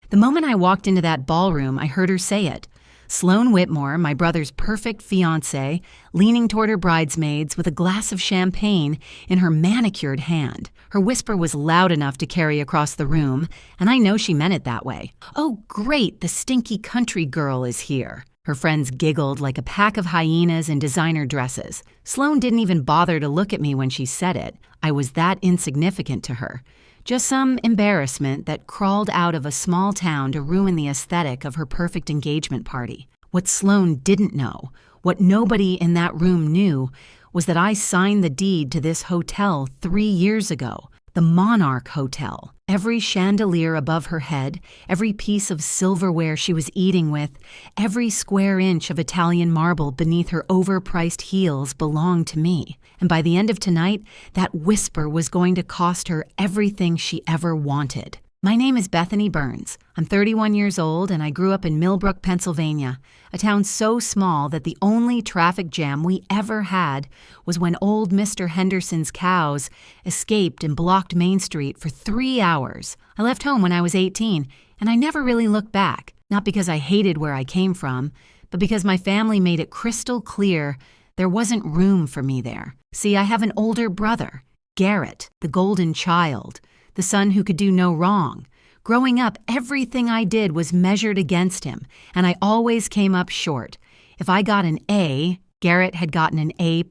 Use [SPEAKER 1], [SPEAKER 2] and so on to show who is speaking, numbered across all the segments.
[SPEAKER 1] The moment I walked into that ballroom, I heard her say it. Sloane Whitmore, my brother's perfect fiancée, leaning toward her bridesmaids with a glass of champagne in her manicured hand. Her whisper was loud enough to carry across the room, and I know she meant it that way. "Oh, great, the stinky country girl is here." Her friends giggled like a pack of hyenas in designer dresses. Sloane didn't even bother to look at me when she said it. I was that insignificant to her. Just some embarrassment that crawled out of a small town to ruin the aesthetic of her perfect engagement party. What Sloane didn't know, what nobody in that room knew, was that I signed the deed to this hotel 3 years ago. The Monarch Hotel. Every chandelier above her head, every piece of silverware she was eating with, every square inch of Italian marble beneath her overpriced heels belonged to me. And by the end of tonight, that whisper was going to cost her everything she ever wanted. My name is Bethany Burns. I'm 31 years old and I grew up in Millbrook, Pennsylvania, a town so small that the only traffic jam we ever had was when old Mr. Henderson's cows escaped and blocked Main Street for 3 hours. I left home when I was 18 and I never really looked back, not because I hated where I came from, but because my family made it crystal clear there wasn't room for me there. See, I have an older brother, Garrett, the golden child, the son who could do no wrong. Growing up, everything I did was measured against him, and I always came up short. If I got an A, Garrett had gotten an A+.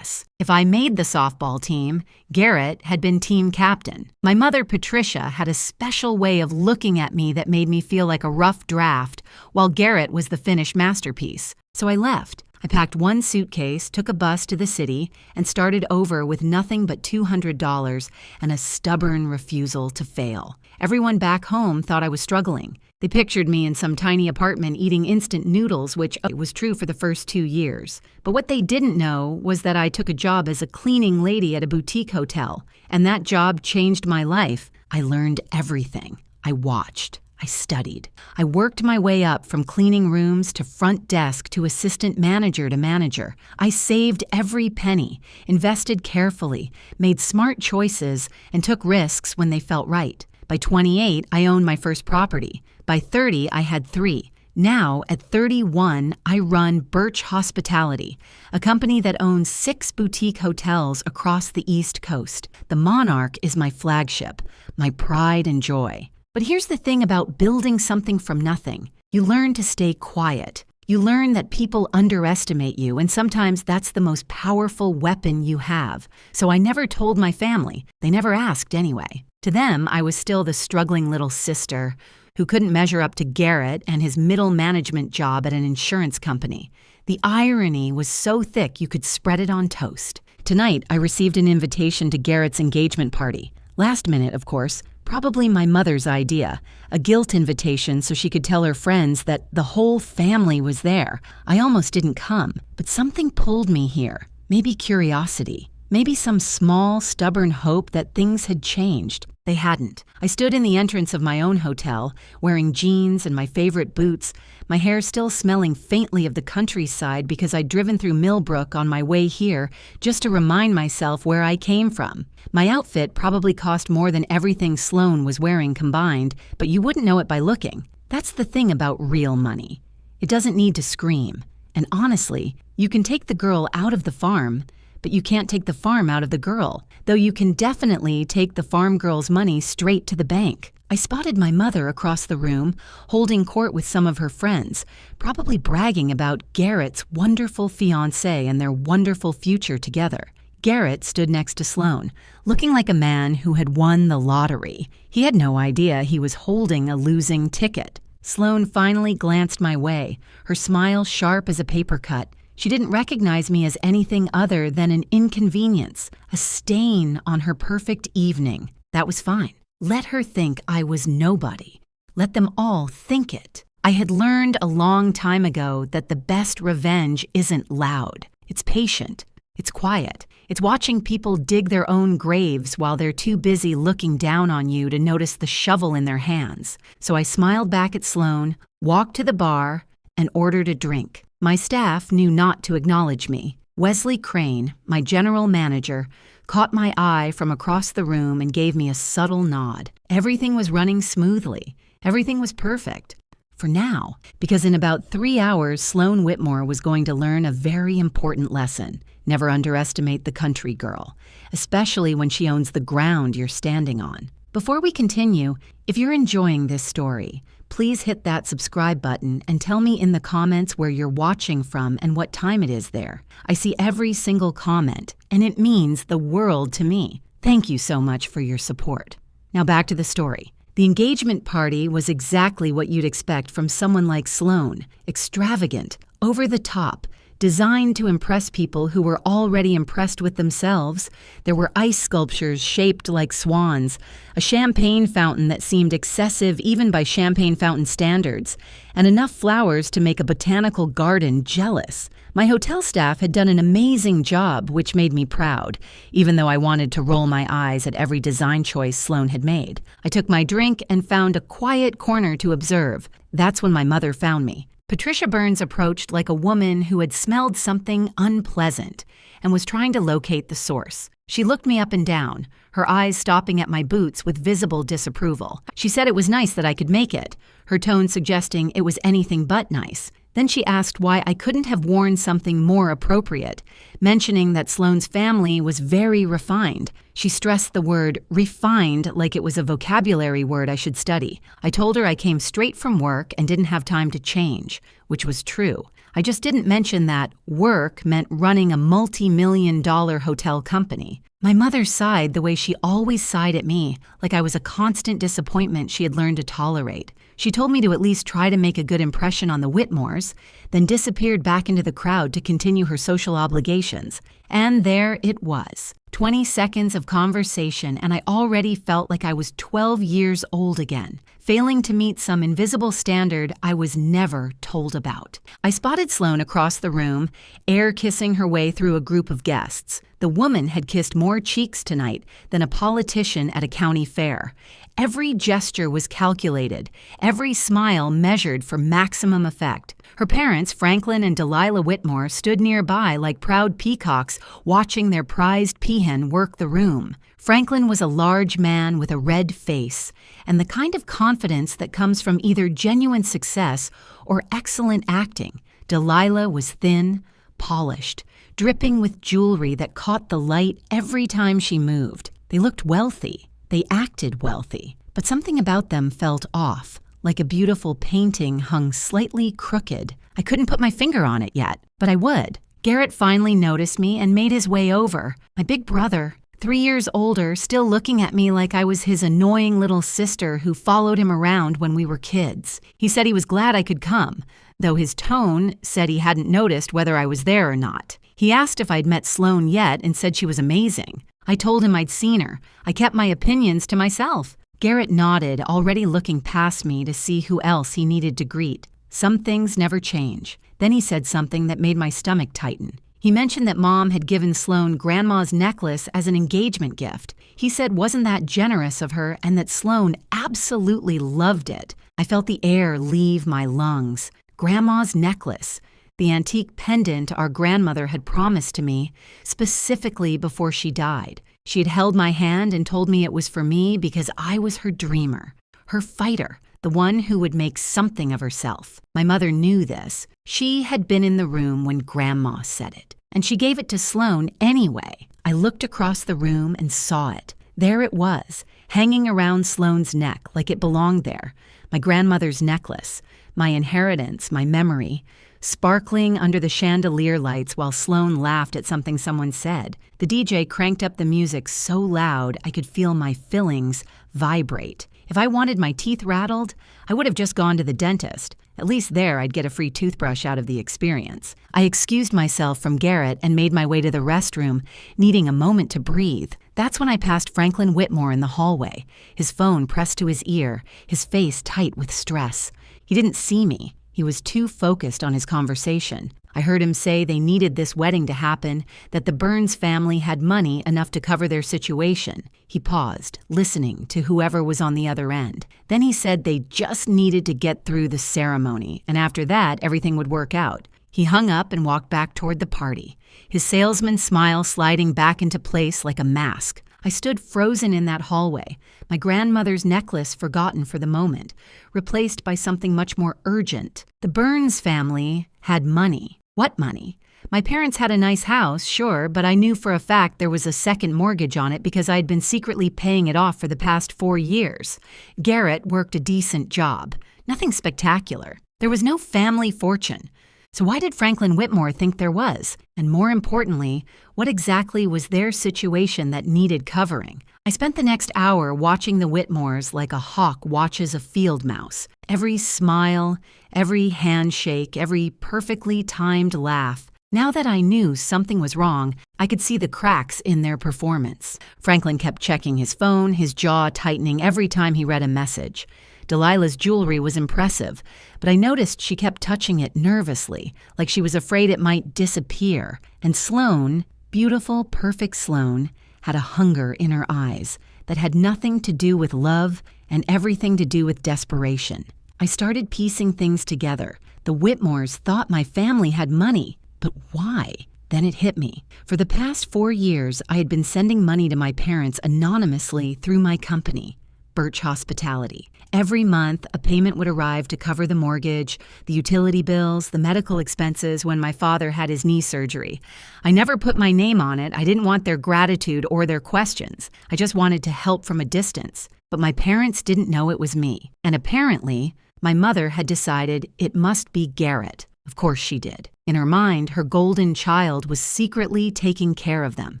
[SPEAKER 1] If I made the softball team, Garrett had been team captain. My mother, Patricia, had a special way of looking at me that made me feel like a rough draft, while Garrett was the finished masterpiece. So I left. I packed one suitcase, took a bus to the city, and started over with nothing but $200 and a stubborn refusal to fail. Everyone back home thought I was struggling. They pictured me in some tiny apartment eating instant noodles, which was true for the first 2 years. But what they didn't know was that I took a job as a cleaning lady at a boutique hotel, and that job changed my life. I learned everything. I watched. I studied. I worked my way up from cleaning rooms to front desk to assistant manager to manager. I saved every penny, invested carefully, made smart choices, and took risks when they felt right. By 28, I owned my first property. By 30, I had 3. Now, at 31, I run Birch Hospitality, a company that owns 6 boutique hotels across the East Coast. The Monarch is my flagship, my pride and joy. But here's the thing about building something from nothing. You learn to stay quiet. You learn that people underestimate you, and sometimes that's the most powerful weapon you have. So I never told my family. They never asked anyway. To them, I was still the struggling little sister who couldn't measure up to Garrett and his middle management job at an insurance company. The irony was so thick you could spread it on toast. Tonight, I received an invitation to Garrett's engagement party. Last minute, of course. Probably my mother's idea, a guilt invitation so she could tell her friends that the whole family was there. I almost didn't come, but something pulled me here. Maybe curiosity. Maybe some small, stubborn hope that things had changed. They hadn't. I stood in the entrance of my own hotel, wearing jeans and my favorite boots, my hair still smelling faintly of the countryside because I'd driven through Millbrook on my way here just to remind myself where I came from. My outfit probably cost more than everything Sloane was wearing combined, but you wouldn't know it by looking. That's the thing about real money. It doesn't need to scream. And honestly, you can take the girl out of the farm, but you can't take the farm out of the girl, though you can definitely take the farm girl's money straight to the bank. I spotted my mother across the room, holding court with some of her friends, probably bragging about Garrett's wonderful fiancé and their wonderful future together. Garrett stood next to Sloane, looking like a man who had won the lottery. He had no idea he was holding a losing ticket. Sloane finally glanced my way, her smile sharp as a paper cut. She didn't recognize me as anything other than an inconvenience, a stain on her perfect evening. That was fine. Let her think I was nobody. Let them all think it. I had learned a long time ago that the best revenge isn't loud. It's patient. It's quiet. It's watching people dig their own graves while they're too busy looking down on you to notice the shovel in their hands. So I smiled back at Sloane, walked to the bar, and ordered a drink. My staff knew not to acknowledge me. Wesley Crane, my general manager, caught my eye from across the room and gave me a subtle nod. Everything was running smoothly, Everything was perfect. For now, because in about 3 hours, Sloane Whitmore was going to learn a very important lesson. Never underestimate the country girl, especially when she owns the ground you're standing on. Before we continue, if you're enjoying this story, please hit that subscribe button and tell me in the comments where you're watching from and what time it is there. I see every single comment, and it means the world to me. Thank you so much for your support. Now back to the story. The engagement party was exactly what you'd expect from someone like Sloane. Extravagant, over the top, designed to impress people who were already impressed with themselves. There were ice sculptures shaped like swans, a champagne fountain that seemed excessive even by champagne fountain standards, and enough flowers to make a botanical garden jealous. My hotel staff had done an amazing job, which made me proud, even though I wanted to roll my eyes at every design choice Sloane had made. I took my drink and found a quiet corner to observe. That's when my mother found me. Patricia Burns approached like a woman who had smelled something unpleasant and was trying to locate the source. She looked me up and down, her eyes stopping at my boots with visible disapproval. She said it was nice that I could make it, her tone suggesting it was anything but nice. Then she asked why I couldn't have worn something more appropriate, mentioning that Sloane's family was very refined. She stressed the word refined like it was a vocabulary word I should study. I told her I came straight from work and didn't have time to change, which was true. I just didn't mention that work meant running a multi-million-dollar hotel company. My mother sighed the way she always sighed at me, like I was a constant disappointment she had learned to tolerate. She told me to at least try to make a good impression on the Whitmores, then disappeared back into the crowd to continue her social obligations. And there it was. 20 seconds of conversation, and I already felt like I was 12 years old again, failing to meet some invisible standard I was never told about. I spotted Sloane across the room, air kissing her way through a group of guests. The woman had kissed more cheeks tonight than a politician at a county fair. Every gesture was calculated, every smile measured for maximum effect. Her parents, Franklin and Delilah Whitmore, stood nearby like proud peacocks watching their prized peahen work the room. Franklin was a large man with a red face, and the kind of confidence that comes from either genuine success or excellent acting. Delilah was thin, polished, dripping with jewelry that caught the light every time she moved. They looked wealthy. They acted wealthy. But something about them felt off, like a beautiful painting hung slightly crooked. I couldn't put my finger on it yet, but I would. Garrett finally noticed me and made his way over. My big brother, 3 years older, still looking at me like I was his annoying little sister who followed him around when we were kids. He said he was glad I could come, though his tone said he hadn't noticed whether I was there or not. He asked if I'd met Sloane yet and said she was amazing. I told him I'd seen her. I kept my opinions to myself. Garrett nodded, already looking past me to see who else he needed to greet. Some things never change. Then he said something that made my stomach tighten. He mentioned that Mom had given Sloane Grandma's necklace as an engagement gift. He said wasn't that generous of her and that Sloane absolutely loved it. I felt the air leave my lungs. Grandma's necklace. The antique pendant our grandmother had promised to me, specifically before she died. She had held my hand and told me it was for me because I was her dreamer, her fighter, the one who would make something of herself. My mother knew this. She had been in the room when Grandma said it, and she gave it to Sloane anyway. I looked across the room and saw it. There it was, hanging around Sloane's neck like it belonged there. My grandmother's necklace, my inheritance, my memory, sparkling under the chandelier lights while Sloane laughed at something someone said. The DJ cranked up the music so loud I could feel my fillings vibrate. If I wanted my teeth rattled, I would have just gone to the dentist. At least there I'd get a free toothbrush out of the experience. I excused myself from Garrett and made my way to the restroom, needing a moment to breathe. That's when I passed Franklin Whitmore in the hallway, his phone pressed to his ear, his face tight with stress. He didn't see me. He was too focused on his conversation. I heard him say they needed this wedding to happen, that the Burns family had money enough to cover their situation. He paused, listening to whoever was on the other end. Then he said they just needed to get through the ceremony, and after that, everything would work out. He hung up and walked back toward the party, his salesman smile sliding back into place like a mask. I stood frozen in that hallway, my grandmother's necklace forgotten for the moment, replaced by something much more urgent. The Burns family had money. What money? My parents had a nice house, sure, but I knew for a fact there was a second mortgage on it because I had been secretly paying it off for the past 4 years. Garrett worked a decent job. Nothing spectacular. There was no family fortune. So why did Franklin Whitmore think there was? And more importantly, what exactly was their situation that needed covering? I spent the next hour watching the Whitmores like a hawk watches a field mouse. Every smile, every handshake, every perfectly timed laugh. Now that I knew something was wrong, I could see the cracks in their performance. Franklin kept checking his phone, his jaw tightening every time he read a message. Delilah's jewelry was impressive, but I noticed she kept touching it nervously, like she was afraid it might disappear. And Sloane, beautiful, perfect Sloane, had a hunger in her eyes that had nothing to do with love and everything to do with desperation. I started piecing things together. The Whitmores thought my family had money. But why? Then it hit me. For the past 4 years, I had been sending money to my parents anonymously through my company, Birch Hospitality. Every month, a payment would arrive to cover the mortgage, the utility bills, the medical expenses when my father had his knee surgery. I never put my name on it. I didn't want their gratitude or their questions. I just wanted to help from a distance. But my parents didn't know it was me. And apparently, my mother had decided it must be Garrett. Of course she did. In her mind, her golden child was secretly taking care of them,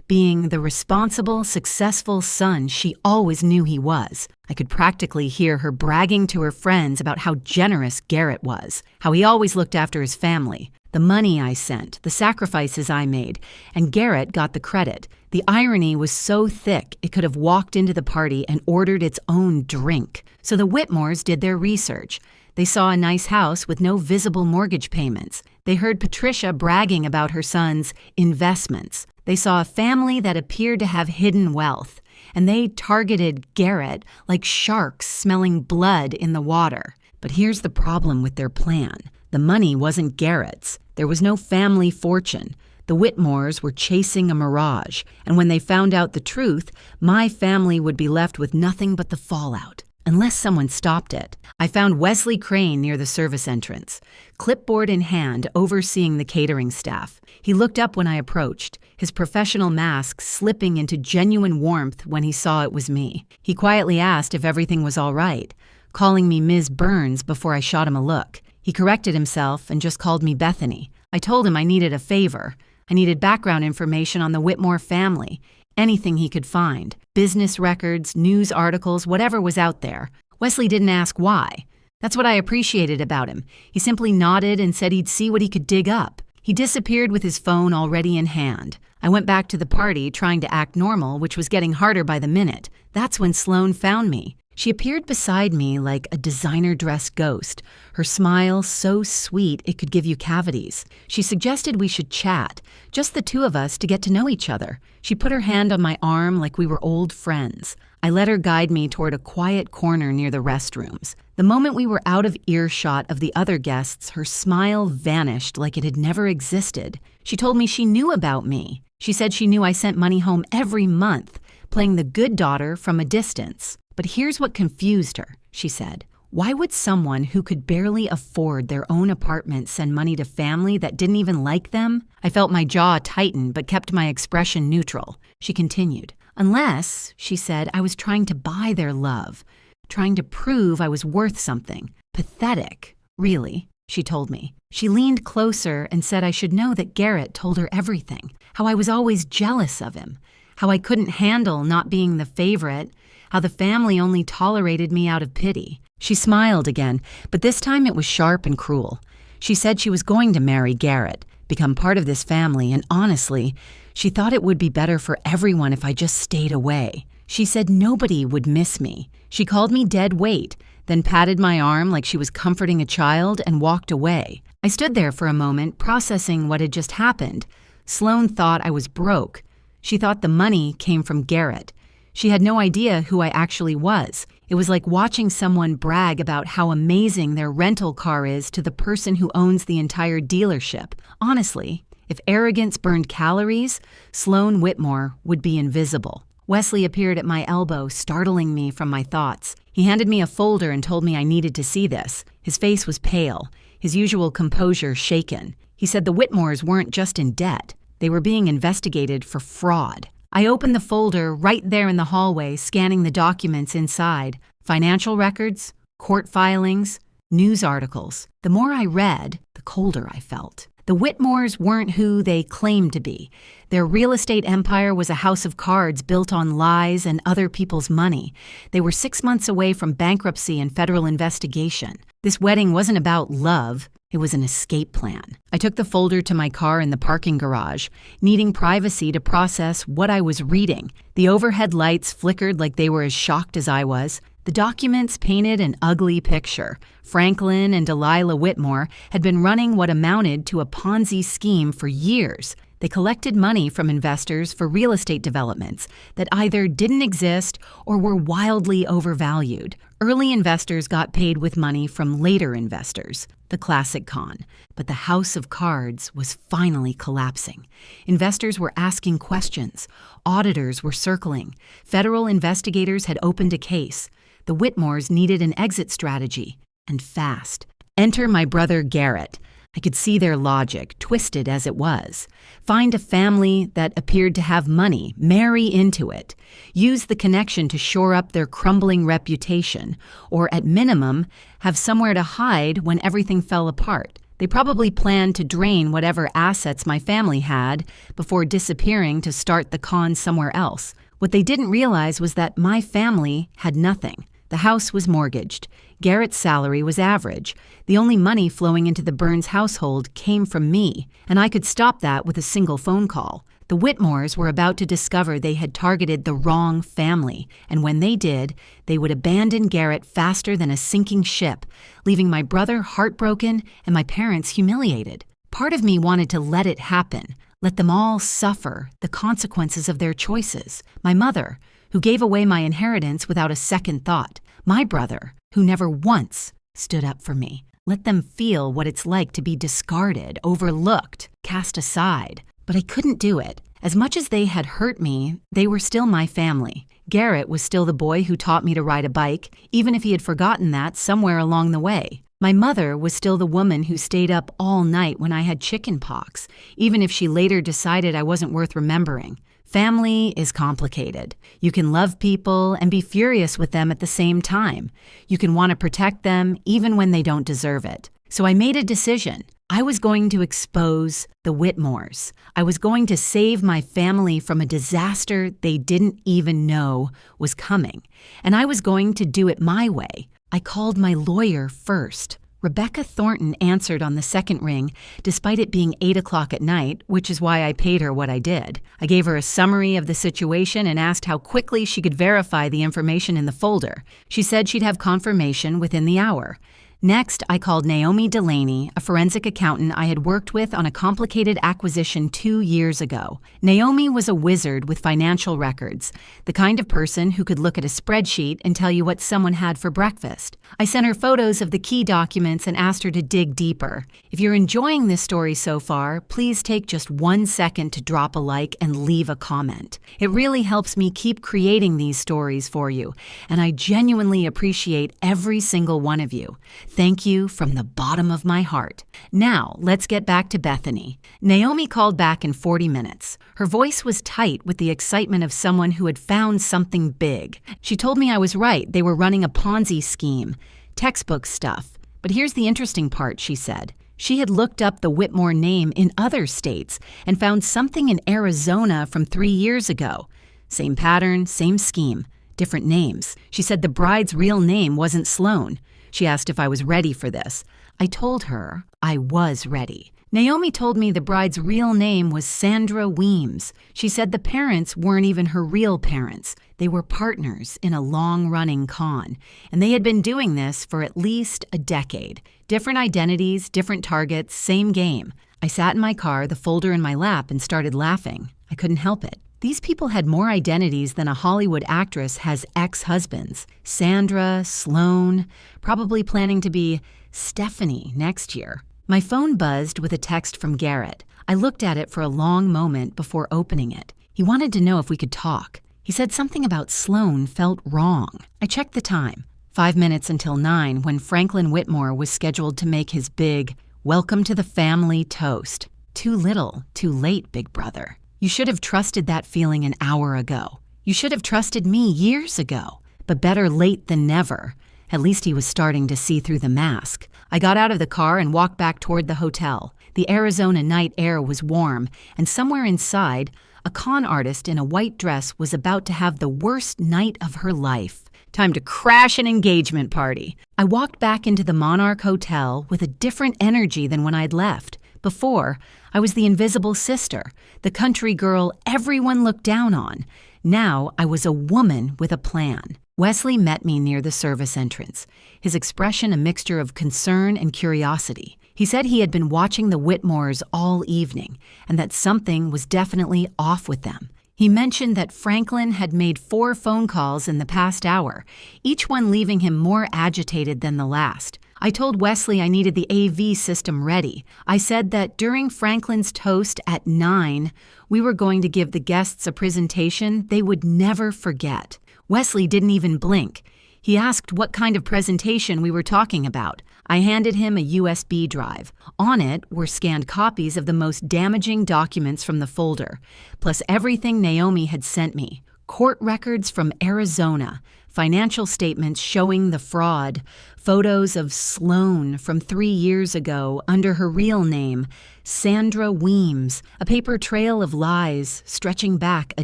[SPEAKER 1] being the responsible, successful son she always knew he was. I could practically hear her bragging to her friends about how generous Garrett was, how he always looked after his family, the money I sent, the sacrifices I made, and Garrett got the credit. The irony was so thick it could have walked into the party and ordered its own drink. So the Whitmores did their research. They saw a nice house with no visible mortgage payments. They heard Patricia bragging about her son's investments. They saw a family that appeared to have hidden wealth. And they targeted Garrett like sharks smelling blood in the water. But here's the problem with their plan. The money wasn't Garrett's. There was no family fortune. The Whitmores were chasing a mirage. And when they found out the truth, my family would be left with nothing but the fallout. Unless someone stopped it. I found Wesley Crane near the service entrance, clipboard in hand, overseeing the catering staff. He looked up when I approached, his professional mask slipping into genuine warmth when he saw it was me. He quietly asked if everything was all right, calling me Ms. Burns before I shot him a look. He corrected himself and just called me Bethany. I told him I needed a favor. I needed background information on the Whitmore family. Anything he could find. Business records, news articles, whatever was out there. Wesley didn't ask why. That's what I appreciated about him. He simply nodded and said he'd see what he could dig up. He disappeared with his phone already in hand. I went back to the party trying to act normal, which was getting harder by the minute. That's when Sloane found me. She appeared beside me like a designer-dressed ghost, her smile so sweet it could give you cavities. She suggested we should chat, just the two of us to get to know each other. She put her hand on my arm like we were old friends. I let her guide me toward a quiet corner near the restrooms. The moment we were out of earshot of the other guests, her smile vanished like it had never existed. She told me she knew about me. She said she knew I sent money home every month, playing the good daughter from a distance. But here's what confused her, she said. Why would someone who could barely afford their own apartment send money to family that didn't even like them? I felt my jaw tighten but kept my expression neutral. She continued. Unless, she said, I was trying to buy their love, trying to prove I was worth something. Pathetic, really, she told me. She leaned closer and said I should know that Garrett told her everything, how I was always jealous of him, how I couldn't handle not being the favorite, how the family only tolerated me out of pity. She smiled again, but this time it was sharp and cruel. She said she was going to marry Garrett, become part of this family, and honestly, she thought it would be better for everyone if I just stayed away. She said nobody would miss me. She called me dead weight, then patted my arm like she was comforting a child and walked away. I stood there for a moment, processing what had just happened. Sloane thought I was broke. She thought the money came from Garrett. She had no idea who I actually was. It was like watching someone brag about how amazing their rental car is to the person who owns the entire dealership. Honestly, if arrogance burned calories, Sloane Whitmore would be invisible. Wesley appeared at my elbow, startling me from my thoughts. He handed me a folder and told me I needed to see this. His face was pale, his usual composure shaken. He said the Whitmores weren't just in debt. They were being investigated for fraud. I opened the folder right there in the hallway, scanning the documents inside. Financial records, court filings, news articles. The more I read, the colder I felt. The Whitmores weren't who they claimed to be. Their real estate empire was a house of cards built on lies and other people's money. They were 6 months away from bankruptcy and federal investigation. This wedding wasn't about love. It was an escape plan. I took the folder to my car in the parking garage, needing privacy to process what I was reading. The overhead lights flickered like they were as shocked as I was. The documents painted an ugly picture. Franklin and Delilah Whitmore had been running what amounted to a Ponzi scheme for years. They collected money from investors for real estate developments that either didn't exist or were wildly overvalued. Early investors got paid with money from later investors, the classic con. But the house of cards was finally collapsing. Investors were asking questions. Auditors were circling. Federal investigators had opened a case. The Whitmores needed an exit strategy, and fast. Enter my brother Garrett. I could see their logic, twisted as it was. Find a family that appeared to have money, marry into it. Use the connection to shore up their crumbling reputation, or at minimum, have somewhere to hide when everything fell apart. They probably planned to drain whatever assets my family had before disappearing to start the con somewhere else. What they didn't realize was that my family had nothing. The house was mortgaged. Garrett's salary was average. The only money flowing into the Burns household came from me, and I could stop that with a single phone call. The Whitmores were about to discover they had targeted the wrong family, and when they did, they would abandon Garrett faster than a sinking ship, leaving my brother heartbroken and my parents humiliated. Part of me wanted to let it happen, let them all suffer the consequences of their choices. My mother, who gave away my inheritance without a second thought. My brother, who never once stood up for me. Let them feel what it's like to be discarded, overlooked, cast aside. But I couldn't do it. As much as they had hurt me, they were still my family. Garrett was still the boy who taught me to ride a bike, even if he had forgotten that somewhere along the way. My mother was still the woman who stayed up all night when I had chicken pox, even if she later decided I wasn't worth remembering. Family is complicated. You can love people and be furious with them at the same time. You can want to protect them even when they don't deserve it. So I made a decision. I was going to expose the Whitmores. I was going to save my family from a disaster they didn't even know was coming. And I was going to do it my way. I called my lawyer first. Rebecca Thornton answered on the second ring, despite it being 8 o'clock at night, which is why I paid her what I did. I gave her a summary of the situation and asked how quickly she could verify the information in the folder. She said she'd have confirmation within the hour. Next, I called Naomi Delaney, a forensic accountant I had worked with on a complicated acquisition 2 years ago. Naomi was a wizard with financial records, the kind of person who could look at a spreadsheet and tell you what someone had for breakfast. I sent her photos of the key documents and asked her to dig deeper. If you're enjoying this story so far, please take just 1 second to drop a like and leave a comment. It really helps me keep creating these stories for you, and I genuinely appreciate every single one of you. Thank you from the bottom of my heart. Now, let's get back to Bethany. Naomi called back in 40 minutes. Her voice was tight with the excitement of someone who had found something big. She told me I was right. They were running a Ponzi scheme. Textbook stuff. But here's the interesting part, she said. She had looked up the Whitmore name in other states and found something in Arizona from 3 years ago. Same pattern, same scheme, different names. She said the bride's real name wasn't Sloane. She asked if I was ready for this. I told her I was ready. Naomi told me the bride's real name was Sandra Weems. She said the parents weren't even her real parents. They were partners in a long-running con, and they had been doing this for at least a decade. Different identities, different targets, same game. I sat in my car, the folder in my lap, and started laughing. I couldn't help it. These people had more identities than a Hollywood actress has ex-husbands. Sandra, Sloane, probably planning to be Stephanie next year. My phone buzzed with a text from Garrett. I looked at it for a long moment before opening it. He wanted to know if we could talk. He said something about Sloane felt wrong. I checked the time. 5 minutes until 9 when Franklin Whitmore was scheduled to make his big "Welcome to the family" toast. Too little, too late, big brother. You should have trusted that feeling an hour ago. You should have trusted me years ago. But better late than never. At least he was starting to see through the mask. I got out of the car and walked back toward the hotel. The Arizona night air was warm, and somewhere inside, a con artist in a white dress was about to have the worst night of her life. Time to crash an engagement party. I walked back into the Monarch Hotel with a different energy than when I'd left. Before, I was the invisible sister, the country girl everyone looked down on. Now, I was a woman with a plan. Wesley met me near the service entrance, his expression a mixture of concern and curiosity. He said he had been watching the Whitmores all evening, and that something was definitely off with them. He mentioned that Franklin had made 4 phone calls in the past hour, each one leaving him more agitated than the last. I told Wesley I needed the AV system ready. I said that during Franklin's toast at 9, we were going to give the guests a presentation they would never forget. Wesley didn't even blink. He asked what kind of presentation we were talking about. I handed him a USB drive. On it were scanned copies of the most damaging documents from the folder, plus everything Naomi had sent me. Court records from Arizona, financial statements showing the fraud, photos of Sloane from 3 years ago under her real name, Sandra Weems, a paper trail of lies stretching back a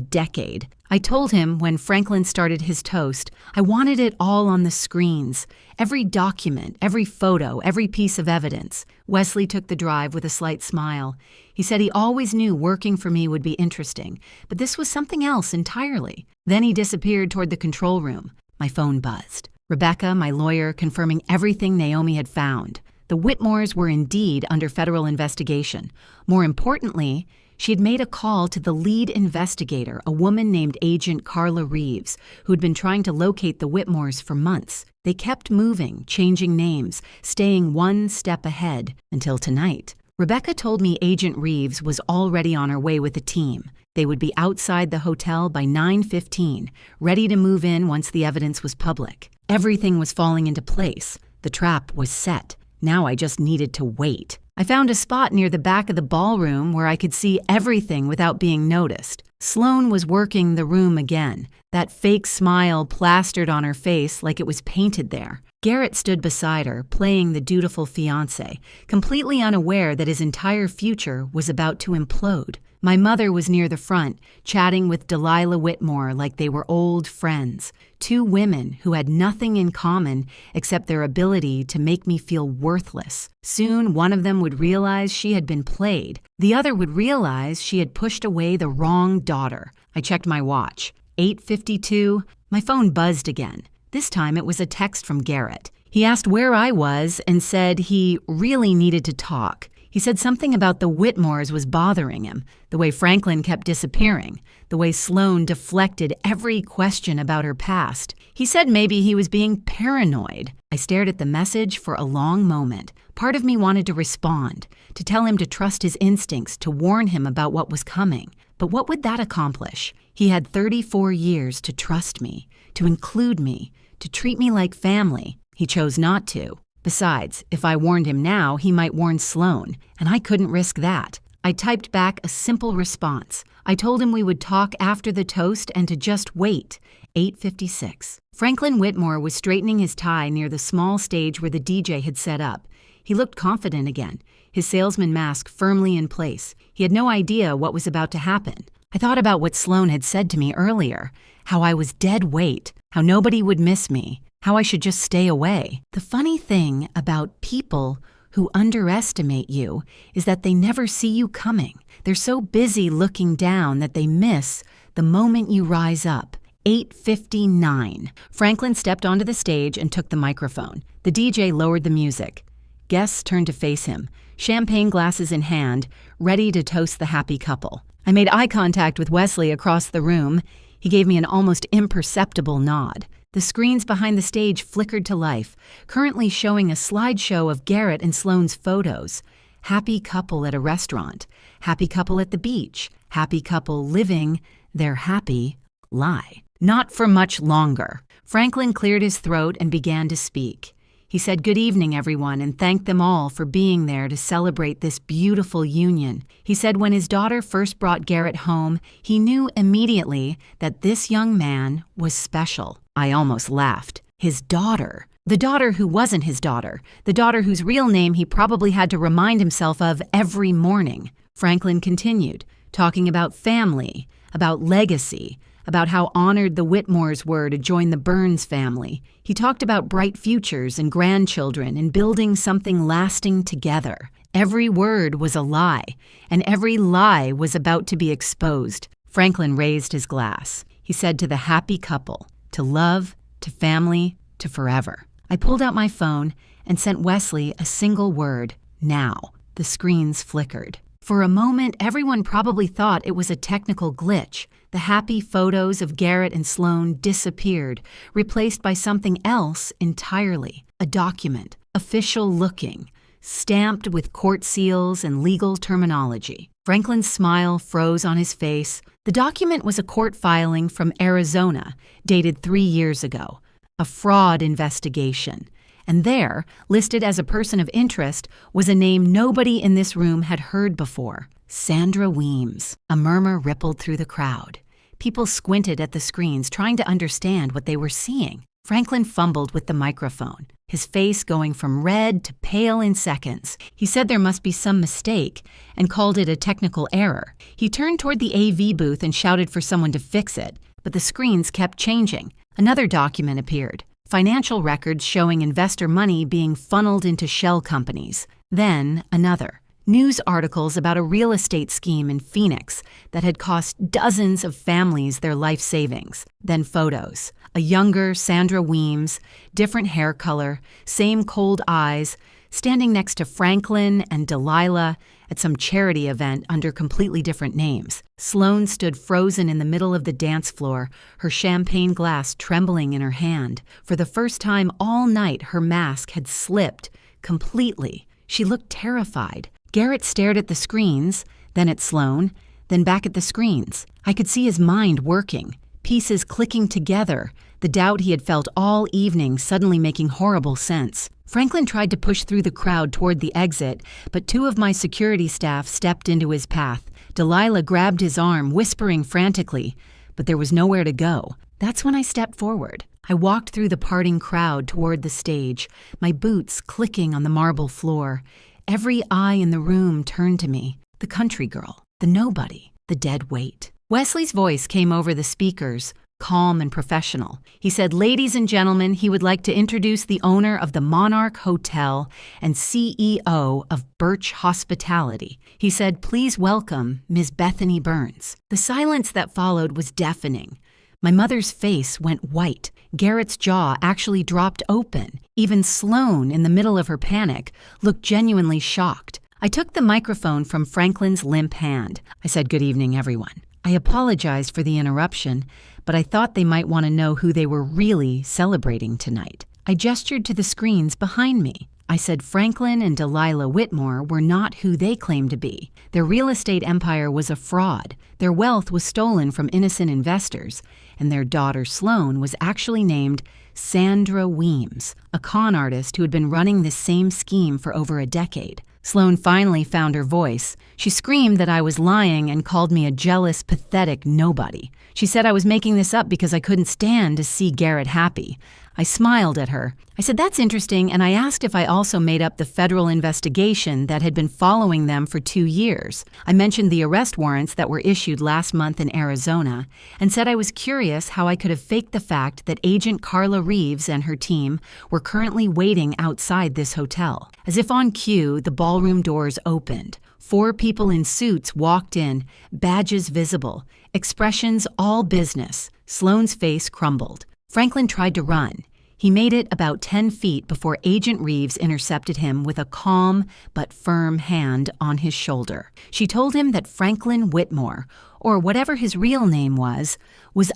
[SPEAKER 1] decade. I told him when Franklin started his toast, I wanted it all on the screens. Every document, every photo, every piece of evidence. Wesley took the drive with a slight smile. He said he always knew working for me would be interesting, but this was something else entirely. Then he disappeared toward the control room. My phone buzzed. Rebecca, my lawyer, confirming everything Naomi had found. The Whitmores were indeed under federal investigation. More importantly, she had made a call to the lead investigator, a woman named Agent Carla Reeves, who had been trying to locate the Whitmores for months. They kept moving, changing names, staying one step ahead, until tonight. Rebecca told me Agent Reeves was already on her way with a team. They would be outside the hotel by 9:15, ready to move in once the evidence was public. Everything was falling into place. The trap was set. Now I just needed to wait. I found a spot near the back of the ballroom where I could see everything without being noticed. Sloane was working the room again, that fake smile plastered on her face like it was painted there. Garrett stood beside her, playing the dutiful fiancé, completely unaware that his entire future was about to implode. My mother was near the front, chatting with Delilah Whitmore like they were old friends. 2 women who had nothing in common except their ability to make me feel worthless. Soon, one of them would realize she had been played. The other would realize she had pushed away the wrong daughter. I checked my watch. 8:52. My phone buzzed again. This time it was a text from Garrett. He asked where I was and said he really needed to talk. He said something about the Whitmores was bothering him, the way Franklin kept disappearing, the way Sloane deflected every question about her past. He said maybe he was being paranoid. I stared at the message for a long moment. Part of me wanted to respond, to tell him to trust his instincts, to warn him about what was coming. But what would that accomplish? He had 34 years to trust me, to include me, to treat me like family. He chose not to. Besides, if I warned him now, he might warn Sloane, and I couldn't risk that. I typed back a simple response. I told him we would talk after the toast and to just wait. 8:56. Franklin Whitmore was straightening his tie near the small stage where the DJ had set up. He looked confident again, his salesman mask firmly in place. He had no idea what was about to happen. I thought about what Sloane had said to me earlier, how I was dead weight, how nobody would miss me, how I should just stay away. The funny thing about people who underestimate you is that they never see you coming. They're so busy looking down that they miss the moment you rise up. 8:59. Franklin stepped onto the stage and took the microphone. The DJ lowered the music. Guests turned to face him, champagne glasses in hand, ready to toast the happy couple. I made eye contact with Wesley across the room. He gave me an almost imperceptible nod. The screens behind the stage flickered to life, currently showing a slideshow of Garrett and Sloane's photos. Happy couple at a restaurant, happy couple at the beach, happy couple living their happy Lie. Not for much longer. Franklin cleared his throat and began to speak. He said good evening, everyone, and thanked them all for being there to celebrate this beautiful union. He said when his daughter first brought Garrett home, he knew immediately that this young man was special. I almost laughed. His daughter. The daughter who wasn't his daughter. The daughter whose real name he probably had to remind himself of every morning. Franklin continued, talking about family, about legacy, about how honored the Whitmores were to join the Burns family. He talked about bright futures and grandchildren and building something lasting together. Every word was a lie, and every lie was about to be exposed. Franklin raised his glass. He said to the happy couple, to love, to family, to forever. I pulled out my phone and sent Wesley a single word, now. The screens flickered. For a moment, everyone probably thought it was a technical glitch. The happy photos of Garrett and Sloane disappeared, replaced by something else entirely. A document, official looking, stamped with court seals and legal terminology. Franklin's smile froze on his face. The document was a court filing from Arizona, dated 3 years ago. A fraud investigation. And there, listed as a person of interest, was a name nobody in this room had heard before. Sandra Weems. A murmur rippled through the crowd. People squinted at the screens, trying to understand what they were seeing. Franklin fumbled with the microphone, his face going from red to pale in seconds. He said there must be some mistake and called it a technical error. He turned toward the AV booth and shouted for someone to fix it, but the screens kept changing. Another document appeared. Financial records showing investor money being funneled into shell companies. Then another. News articles about a real estate scheme in Phoenix that had cost dozens of families their life savings. Then photos. A younger Sandra Weems, different hair color, same cold eyes, standing next to Franklin and Delilah at some charity event under completely different names. Sloane stood frozen in the middle of the dance floor, her champagne glass trembling in her hand. For the first time all night, her mask had slipped completely. She looked terrified. Garrett stared at the screens, then at Sloane, then back at the screens. I could see his mind working, pieces clicking together, the doubt he had felt all evening suddenly making horrible sense. Franklin tried to push through the crowd toward the exit, but 2 of my security staff stepped into his path. Delilah grabbed his arm, whispering frantically, but there was nowhere to go. That's when I stepped forward. I walked through the parting crowd toward the stage, my boots clicking on the marble floor. Every eye in the room turned to me, the country girl, the nobody, the dead weight. Wesley's voice came over the speakers, calm and professional. He said, "Ladies and gentlemen, he would like to introduce the owner of the Monarch Hotel and CEO of Birch Hospitality." He said, "Please welcome Ms. Bethany Burns." The silence that followed was deafening. My mother's face went white. Garrett's jaw actually dropped open. Even Sloane, in the middle of her panic, looked genuinely shocked. I took the microphone from Franklin's limp hand. I said, "Good evening, everyone." I apologized for the interruption, but I thought they might want to know who they were really celebrating tonight. I gestured to the screens behind me. I said Franklin and Delilah Whitmore were not who they claimed to be. Their real estate empire was a fraud. Their wealth was stolen from innocent investors, and their daughter Sloane was actually named Sandra Weems, a con artist who had been running this same scheme for over a decade. Sloane finally found her voice. She screamed that I was lying and called me a jealous, pathetic nobody. She said I was making this up because I couldn't stand to see Garrett happy. I smiled at her. I said, "That's interesting," and I asked if I also made up the federal investigation that had been following them for 2 years. I mentioned the arrest warrants that were issued last month in Arizona and said I was curious how I could have faked the fact that Agent Carla Reeves and her team were currently waiting outside this hotel. As if on cue, the ballroom doors opened. 4 people in suits walked in, badges visible, expressions all business. Sloane's face crumbled. Franklin tried to run. He made it about 10 feet before Agent Reeves intercepted him with a calm but firm hand on his shoulder. She told him that Franklin Whitmore, or whatever his real name was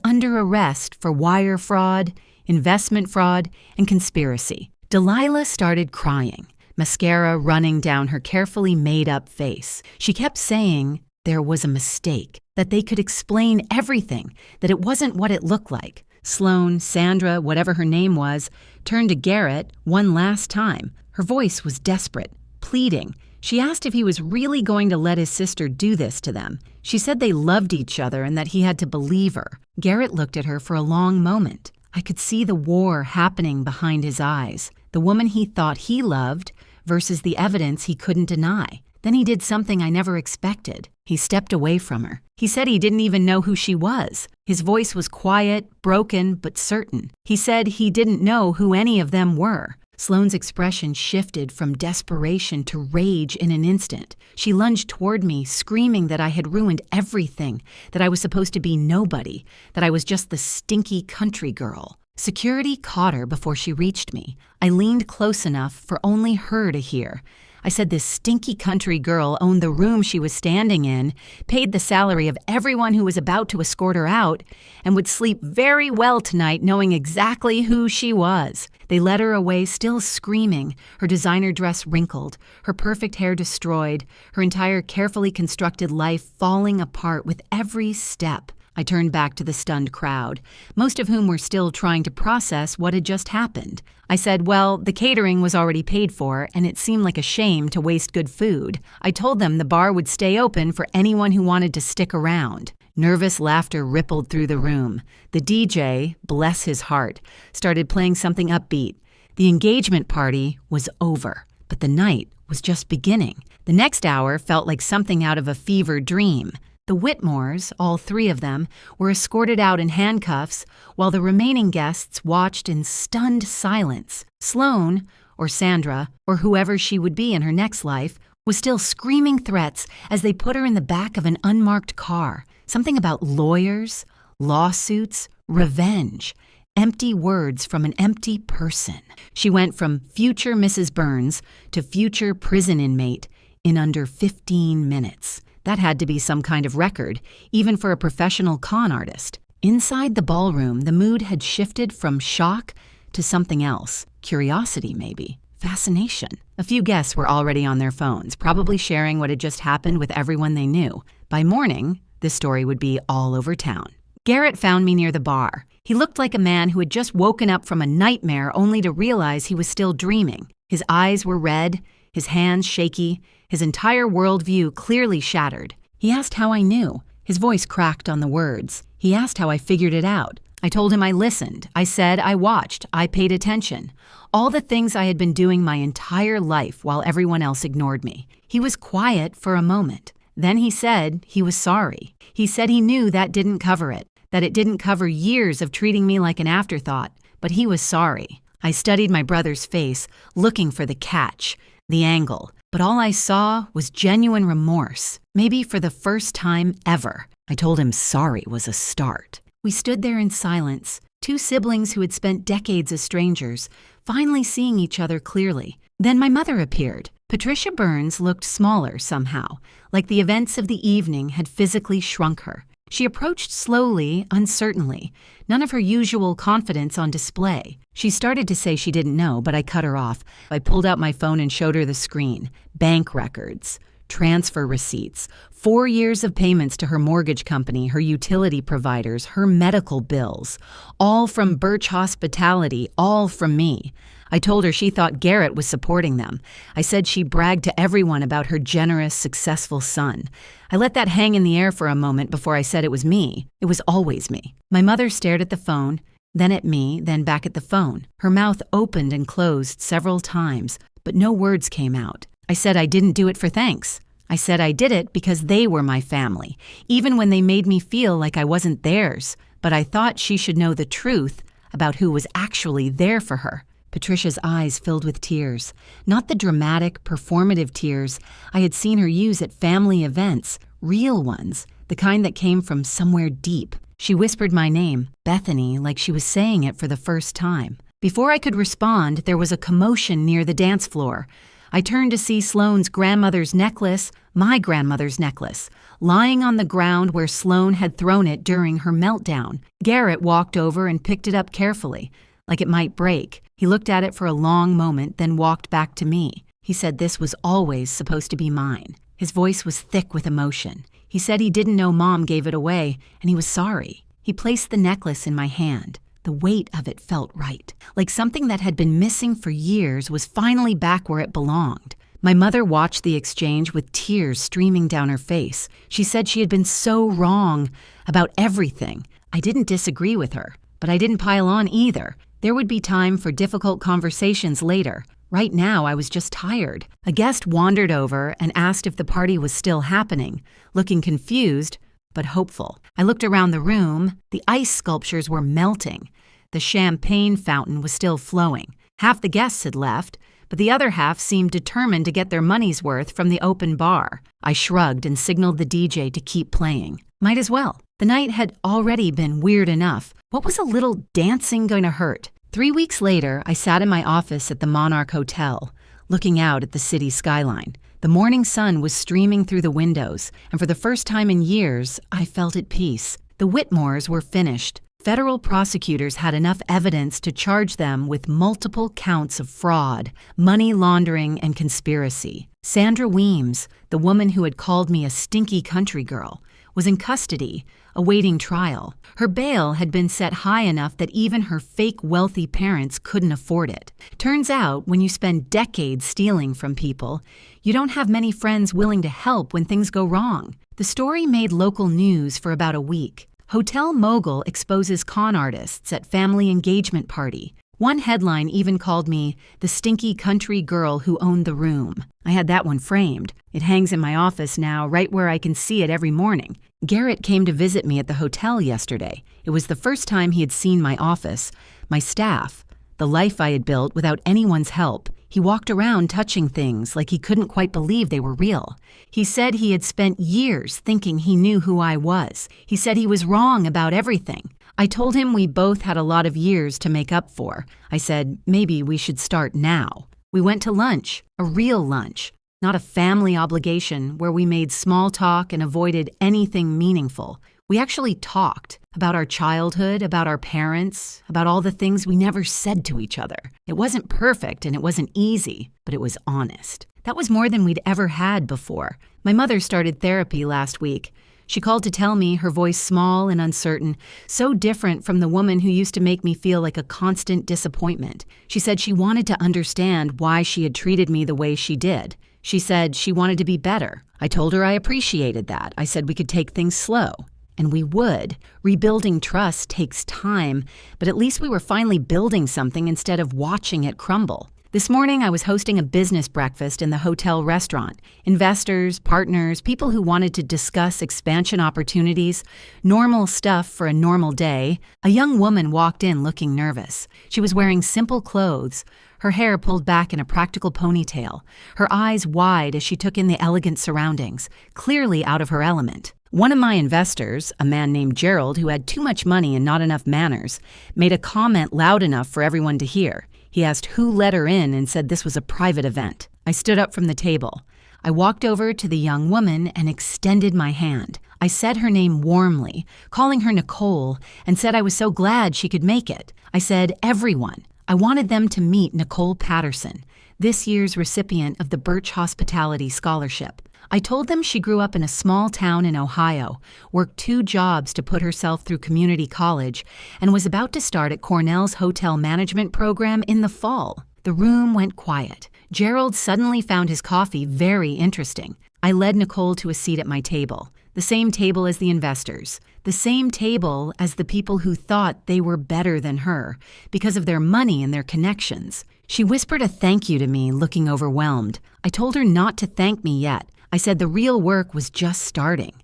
[SPEAKER 1] under arrest for wire fraud, investment fraud, and conspiracy. Delilah started crying, mascara running down her carefully made-up face. She kept saying, there was a mistake, that they could explain everything, that it wasn't what it looked like. Sloane, Sandra, whatever her name was, turned to Garrett one last time. Her voice was desperate, pleading. She asked if he was really going to let his sister do this to them. She said they loved each other and that he had to believe her. Garrett looked at her for a long moment. I could see the war happening behind his eyes, the woman he thought he loved versus the evidence he couldn't deny. Then he did something I never expected. He stepped away from her. He said he didn't even know who she was. His voice was quiet, broken, but certain. He said he didn't know who any of them were. Sloane's expression shifted from desperation to rage in an instant. She lunged toward me, screaming that I had ruined everything, that I was supposed to be nobody, that I was just the stinky country girl. Security caught her before she reached me. I leaned close enough for only her to hear. I said this stinky country girl owned the room she was standing in, paid the salary of everyone who was about to escort her out, and would sleep very well tonight knowing exactly who she was. They led her away still screaming, her designer dress wrinkled, her perfect hair destroyed, her entire carefully constructed life falling apart with every step. I turned back to the stunned crowd, most of whom were still trying to process what had just happened. I said, well, the catering was already paid for, and it seemed like a shame to waste good food. I told them the bar would stay open for anyone who wanted to stick around. Nervous laughter rippled through the room. The DJ, bless his heart, started playing something upbeat. The engagement party was over, but the night was just beginning. The next hour felt like something out of a fever dream. The Whitmores, all three of them, were escorted out in handcuffs while the remaining guests watched in stunned silence. Sloane, or Sandra, or whoever she would be in her next life, was still screaming threats as they put her in the back of an unmarked car. Something about lawyers, lawsuits, revenge. Empty words from an empty person. She went from future Mrs. Burns to future prison inmate in under 15 minutes. That had to be some kind of record, even for a professional con artist. Inside the ballroom, the mood had shifted from shock to something else. Curiosity, maybe. Fascination. A few guests were already on their phones, probably sharing what had just happened with everyone they knew. By morning, this story would be all over town. Garrett found me near the bar. He looked like a man who had just woken up from a nightmare only to realize he was still dreaming. His eyes were red, his hands shaky, his entire worldview clearly shattered. He asked how I knew. His voice cracked on the words. He asked how I figured it out. I told him I listened. I said I watched. I paid attention. All the things I had been doing my entire life while everyone else ignored me. He was quiet for a moment. Then he said he was sorry. He said he knew that didn't cover it, that it didn't cover years of treating me like an afterthought, but he was sorry. I studied my brother's face, looking for the catch, the angle. But all I saw was genuine remorse, maybe for the first time ever. I told him sorry was a start. We stood there in silence, two siblings who had spent decades as strangers, finally seeing each other clearly. Then my mother appeared. Patricia Burns looked smaller somehow, like the events of the evening had physically shrunk her. She approached slowly, uncertainly, none of her usual confidence on display. She started to say she didn't know, but I cut her off. I pulled out my phone and showed her the screen. Bank records, transfer receipts, 4 years of payments to her mortgage company, her utility providers, her medical bills, all from Birch Hospitality, all from me. I told her she thought Garrett was supporting them. I said she bragged to everyone about her generous, successful son. I let that hang in the air for a moment before I said it was me. It was always me. My mother stared at the phone, then at me, then back at the phone. Her mouth opened and closed several times, but no words came out. I said I didn't do it for thanks. I said I did it because they were my family, even when they made me feel like I wasn't theirs. But I thought she should know the truth about who was actually there for her. Patricia's eyes filled with tears, not the dramatic, performative tears I had seen her use at family events, real ones, the kind that came from somewhere deep. She whispered my name, Bethany, like she was saying it for the first time. Before I could respond, there was a commotion near the dance floor. I turned to see Sloane's grandmother's necklace, my grandmother's necklace, lying on the ground where Sloane had thrown it during her meltdown. Garrett walked over and picked it up carefully, like it might break. He looked at it for a long moment, then walked back to me. He said this was always supposed to be mine. His voice was thick with emotion. He said he didn't know Mom gave it away, and he was sorry. He placed the necklace in my hand. The weight of it felt right, like something that had been missing for years was finally back where it belonged. My mother watched the exchange with tears streaming down her face. She said she had been so wrong about everything. I didn't disagree with her, but I didn't pile on either. There would be time for difficult conversations later. Right now, I was just tired. A guest wandered over and asked if the party was still happening, looking confused but hopeful. I looked around the room. The ice sculptures were melting. The champagne fountain was still flowing. Half the guests had left, but the other half seemed determined to get their money's worth from the open bar. I shrugged and signaled the DJ to keep playing. Might as well. The night had already been weird enough. What was a little dancing going to hurt? 3 weeks later, I sat in my office at the Monarch Hotel, looking out at the city skyline. The morning sun was streaming through the windows, and for the first time in years, I felt at peace. The Whitmores were finished. Federal prosecutors had enough evidence to charge them with multiple counts of fraud, money laundering, and conspiracy. Sandra Weems, the woman who had called me a stinky country girl, was in custody, awaiting trial. Her bail had been set high enough that even her fake wealthy parents couldn't afford it. Turns out, when you spend decades stealing from people, you don't have many friends willing to help when things go wrong. The story made local news for about a week. Hotel mogul exposes con artists at family engagement party. One headline even called me the stinky country girl who owned the room. I had that one framed. It hangs in my office now, right where I can see it every morning. Garrett came to visit me at the hotel yesterday. It was the first time he had seen my office, my staff, the life I had built without anyone's help. He walked around touching things like he couldn't quite believe they were real. He said he had spent years thinking he knew who I was. He said he was wrong about everything. I told him we both had a lot of years to make up for. I said, maybe we should start now. We went to lunch, a real lunch, not a family obligation where we made small talk and avoided anything meaningful. We actually talked about our childhood, about our parents, about all the things we never said to each other. It wasn't perfect and it wasn't easy, but it was honest. That was more than we'd ever had before. My mother started therapy last week. She called to tell me, her voice small and uncertain, so different from the woman who used to make me feel like a constant disappointment. She said she wanted to understand why she had treated me the way she did. She said she wanted to be better. I told her I appreciated that. I said we could take things slow. And we would. Rebuilding trust takes time, but at least we were finally building something instead of watching it crumble. This morning, I was hosting a business breakfast in the hotel restaurant. Investors, partners, people who wanted to discuss expansion opportunities, normal stuff for a normal day. A young woman walked in looking nervous. She was wearing simple clothes, her hair pulled back in a practical ponytail, her eyes wide as she took in the elegant surroundings, clearly out of her element. One of my investors, a man named Gerald who had too much money and not enough manners, made a comment loud enough for everyone to hear. He asked who let her in and said this was a private event. I stood up from the table. I walked over to the young woman and extended my hand. I said her name warmly, calling her Nicole, and said I was so glad she could make it. I said everyone. I wanted them to meet Nicole Patterson, this year's recipient of the Birch Hospitality Scholarship. I told them she grew up in a small town in Ohio, worked 2 jobs to put herself through community college, and was about to start at Cornell's hotel management program in the fall. The room went quiet. Gerald suddenly found his coffee very interesting. I led Nicole to a seat at my table, the same table as the investors, the same table as the people who thought they were better than her because of their money and their connections. She whispered a thank you to me, looking overwhelmed. I told her not to thank me yet. I said the real work was just starting,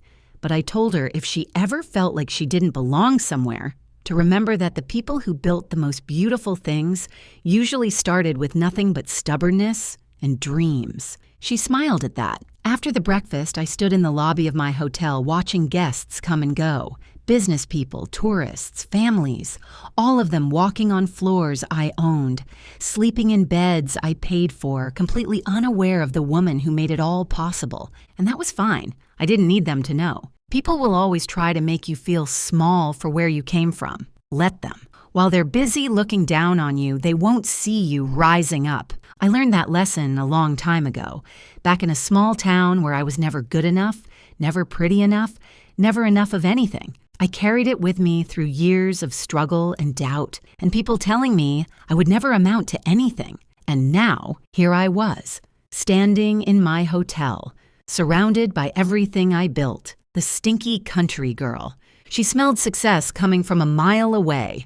[SPEAKER 1] but I told her if she ever felt like she didn't belong somewhere, to remember that the people who built the most beautiful things usually started with nothing but stubbornness and dreams. She smiled at that. After the breakfast, I stood in the lobby of my hotel watching guests come and go. Business people, tourists, families, all of them walking on floors I owned, sleeping in beds I paid for, completely unaware of the woman who made it all possible. And that was fine. I didn't need them to know. People will always try to make you feel small for where you came from. Let them. While they're busy looking down on you, they won't see you rising up. I learned that lesson a long time ago, back in a small town where I was never good enough, never pretty enough, never enough of anything. I carried it with me through years of struggle and doubt, and people telling me I would never amount to anything. And now, here I was, standing in my hotel, surrounded by everything I built, the stinky country girl. She smelled success coming from a mile away,